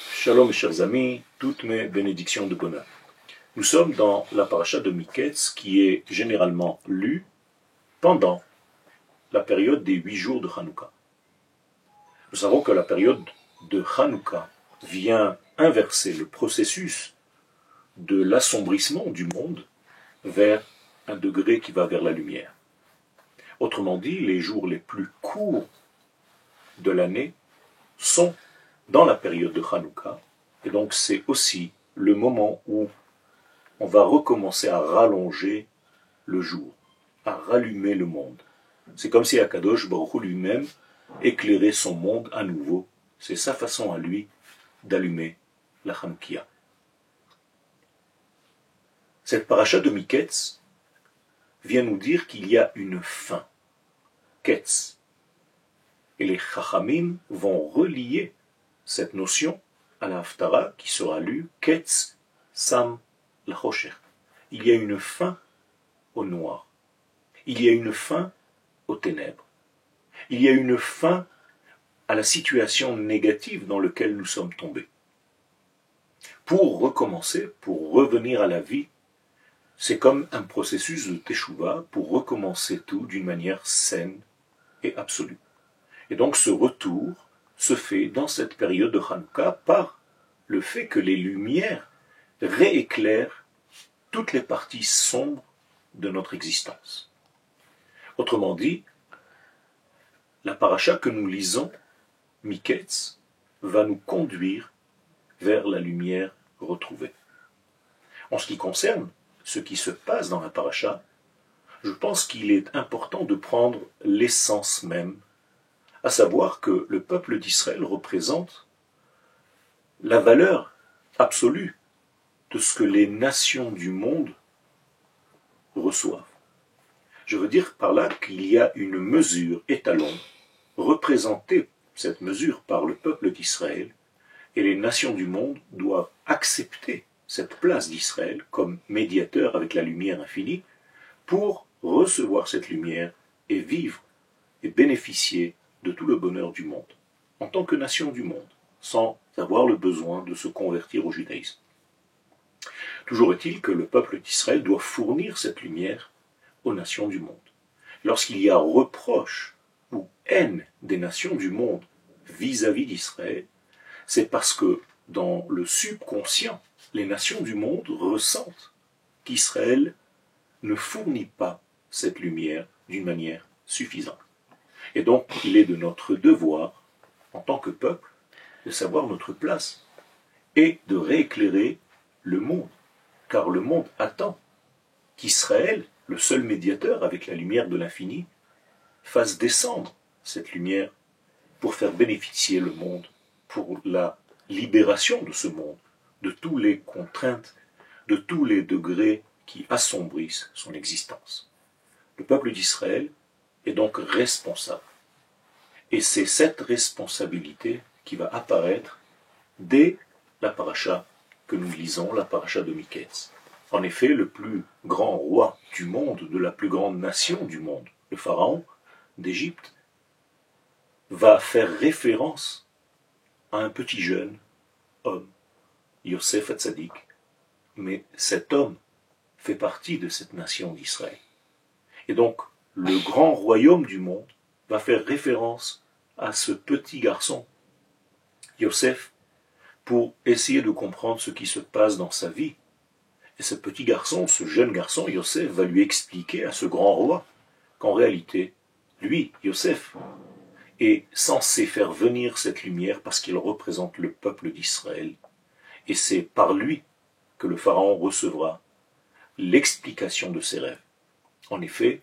Shalom mes chers amis, toutes mes bénédictions de bonheur. Nous sommes dans la paracha de Miketz qui est généralement lue pendant la période des 8 jours de Hanouka. Nous savons que la période de Hanouka vient inverser le processus de l'assombrissement du monde vers un degré qui va vers la lumière. Autrement dit, les jours les plus courts de l'année sont dans la période de Hanouka, et donc c'est aussi le moment où on va recommencer à rallonger le jour, à rallumer le monde. C'est comme si Akadosh Baruch Hu lui-même éclairait son monde à nouveau. C'est sa façon à lui d'allumer la Hanoukia. Cette paracha de Miketz vient nous dire qu'il y a une fin, Ketz. Et les Chachamim vont relier cette notion à la Haftara qui sera lue Ketz Sam Lachosher. Il y a une fin au noir. Il y a une fin aux ténèbres. Il y a une fin à la situation négative dans laquelle nous sommes tombés. Pour recommencer, pour revenir à la vie, c'est comme un processus de teshuva pour recommencer tout d'une manière saine et absolue. Et donc ce retour se fait dans cette période de Hanouka par le fait que les lumières rééclairent toutes les parties sombres de notre existence. Autrement dit, la paracha que nous lisons, Miketz, va nous conduire vers la lumière retrouvée. En ce qui concerne ce qui se passe dans la paracha, je pense qu'il est important de prendre l'essence même, à savoir que le peuple d'Israël représente la valeur absolue de ce que les nations du monde reçoivent. Je veux dire par là qu'il y a une mesure étalon représentée, cette mesure, par le peuple d'Israël, et les nations du monde doivent accepter cette place d'Israël comme médiateur avec la lumière infinie pour recevoir cette lumière et vivre et bénéficier de tout le bonheur du monde, en tant que nation du monde, sans avoir le besoin de se convertir au judaïsme. Toujours est-il que le peuple d'Israël doit fournir cette lumière aux nations du monde. Lorsqu'il y a reproche ou haine des nations du monde vis-à-vis d'Israël, c'est parce que dans le subconscient, les nations du monde ressentent qu'Israël ne fournit pas cette lumière d'une manière suffisante. Et donc, il est de notre devoir, en tant que peuple, de savoir notre place et de rééclairer le monde. Car le monde attend qu'Israël, le seul médiateur avec la lumière de l'infini, fasse descendre cette lumière pour faire bénéficier le monde, pour la libération de ce monde, de toutes les contraintes, de tous les degrés qui assombrissent son existence. Le peuple d'Israël est donc responsable. Et c'est cette responsabilité qui va apparaître dès la paracha que nous lisons, la paracha de Miketz. En effet, le plus grand roi du monde, de la plus grande nation du monde, le pharaon d'Égypte, va faire référence à un petit jeune homme, Yosef Hatzadik, mais cet homme fait partie de cette nation d'Israël. Et donc, le grand royaume du monde va faire référence à ce petit garçon, Yosef, pour essayer de comprendre ce qui se passe dans sa vie. Et ce petit garçon, ce jeune garçon, Yosef, va lui expliquer à ce grand roi qu'en réalité, lui, Yosef, est censé faire venir cette lumière parce qu'il représente le peuple d'Israël. Et c'est par lui que le pharaon recevra l'explication de ses rêves. En effet,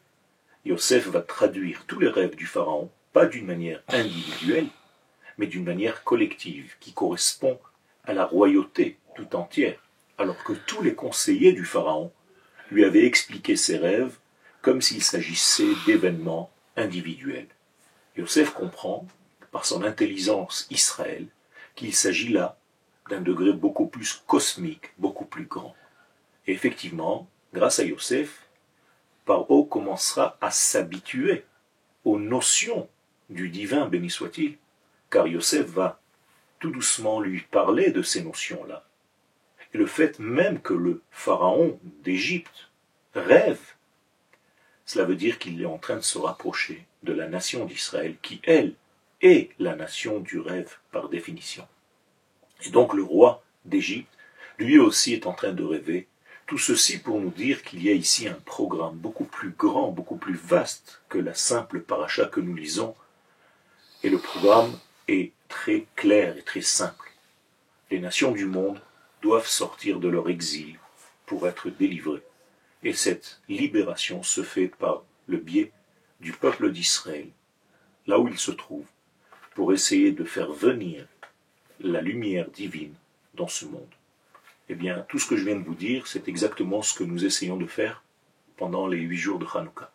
Yosef va traduire tous les rêves du pharaon, pas d'une manière individuelle, mais d'une manière collective, qui correspond à la royauté tout entière, alors que tous les conseillers du pharaon lui avaient expliqué ses rêves comme s'il s'agissait d'événements individuels. Yosef comprend, par son intelligence Israël, qu'il s'agit là d'un degré beaucoup plus cosmique, beaucoup plus grand. Et effectivement, grâce à Yosef, Paro commencera à s'habituer aux notions du divin, béni soit-il, car Yosef va tout doucement lui parler de ces notions-là. Et le fait même que le pharaon d'Égypte rêve, cela veut dire qu'il est en train de se rapprocher de la nation d'Israël, qui, elle, est la nation du rêve par définition. Et donc le roi d'Égypte, lui aussi est en train de rêver. Tout ceci pour nous dire qu'il y a ici un programme beaucoup plus grand, beaucoup plus vaste que la simple paracha que nous lisons. Et le programme est très clair et très simple. Les nations du monde doivent sortir de leur exil pour être délivrées. Et cette libération se fait par le biais du peuple d'Israël, là où il se trouve, pour essayer de faire venir la lumière divine dans ce monde. Eh bien, tout ce que je viens de vous dire, c'est exactement ce que nous essayons de faire pendant les 8 jours de Hanouka.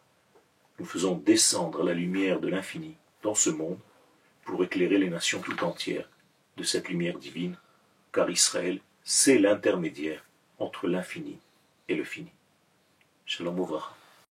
Nous faisons descendre la lumière de l'infini dans ce monde pour éclairer les nations tout entières de cette lumière divine, car Israël, c'est l'intermédiaire entre l'infini et le fini. Shalom uvracha.